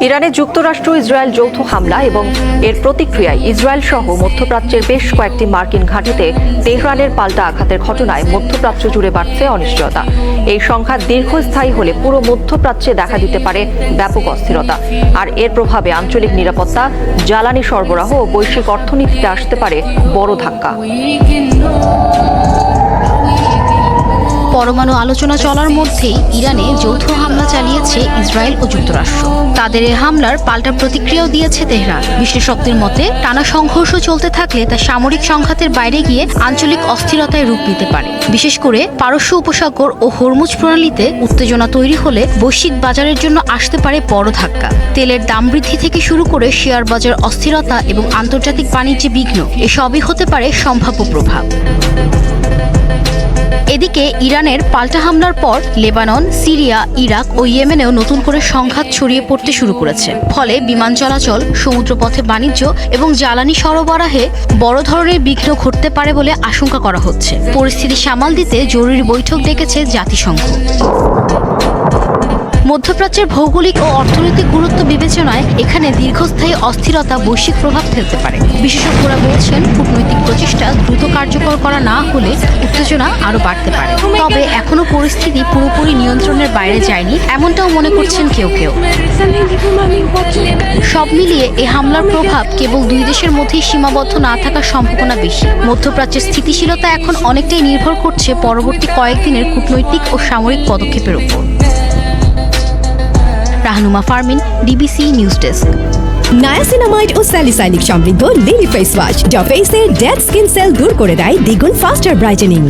ইরানে যুক্তরাষ্ট্র ইসরায়েল যৌথ হামলা এবং এর প্রতিক্রিয়ায় ইসরায়েল সহ মধ্যপ্রাচ্যের বেশ কয়েকটি মার্কিন ঘাঁটিতে তেহরানের পাল্টা আঘাতের ঘটনায় মধ্যপ্রাচ্য জুড়ে বাড়ছে অনিশ্চয়তা। এই সংঘাত দীর্ঘস্থায়ী হলে পুরো মধ্যপ্রাচ্যে দেখা দিতে পারে ব্যাপক অস্থিরতা, আর এর প্রভাবে আঞ্চলিক নিরাপত্তা, জ্বালানি সরবরাহ ও বৈশ্বিক অর্থনীতিতে আসতে পারে বড় ধাক্কা। পরমাণু আলোচনা চলার মধ্যেই ইরানে যৌথ হামলা চালিয়েছে ইসরায়েল ও যুক্তরাষ্ট্র। তাদের এই হামলার পাল্টা প্রতিক্রিয়াও দিয়েছে তেহরান। বিশেষজ্ঞদের মতে, টানা সংঘর্ষ চলতে থাকলে তা সামরিক সংঘাতের বাইরে গিয়ে আঞ্চলিক অস্থিরতায় রূপ নিতে পারে। বিশেষ করে পারস্য উপসাগর ও হরমুজ প্রণালীতে উত্তেজনা তৈরি হলে বৈশ্বিক বাজারের জন্য আসতে পারে বড় ধাক্কা। তেলের দাম বৃদ্ধি থেকে শুরু করে শেয়ার বাজার অস্থিরতা এবং আন্তর্জাতিক বাণিজ্যে বিঘ্ন, এসবই হতে পারে সম্ভাব্য প্রভাব। এদিকে ইরানের পাল্টা হামলার পর লেবানন, সিরিয়া, ইরাক ও ইয়েমেনেও নতুন করে সংঘাত ছড়িয়ে পড়তে শুরু করেছে। ফলে বিমান চলাচল, সমুদ্রপথে বাণিজ্য এবং জ্বালানি সরবরাহে বড় ধরনের বিঘ্ন ঘটতে পারে বলে আশঙ্কা করা হচ্ছে। পরিস্থিতি সামাল দিতে জরুরি বৈঠক ডেকেছে জাতিসংঘ। মধ্যপ্রাচ্যের ভৌগোলিক ও অর্থনৈতিক গুরুত্ব বিবেচনায় এখানে দীর্ঘস্থায়ী অস্থিরতা বৈশ্বিক প্রভাব ফেলতে পারে। বিশেষজ্ঞরা বলছেন, কূটনৈতিক প্রচেষ্টা দ্রুত কার্যকর করা না হলে উত্তেজনা আরও বাড়তে পারে। তবে এখনো পরিস্থিতি পুরোপুরি নিয়ন্ত্রণের বাইরে যায়নি, এমনটাও মনে করছেন কেউ কেউ। সব মিলিয়ে এই হামলার প্রভাব কেবল দুই দেশের মধ্যেই সীমাবদ্ধ না থাকার সম্ভাবনা বেশি। মধ্যপ্রাচ্যের স্থিতিশীলতা এখন অনেকটাই নির্ভর করছে পরবর্তী কয়েকদিনের কূটনৈতিক ও সামরিক পদক্ষেপের উপর। Rahnuma Farmin, DBC news desk. Niacinamide ও স্যালিসাইলিক সমৃদ্ধ লিলি ফেস ওয়াশ, যা ফেসের ডেড স্কিন সেল দূর করে দেয় দ্বিগুণ ফাস্টার ব্রাইটেনিং।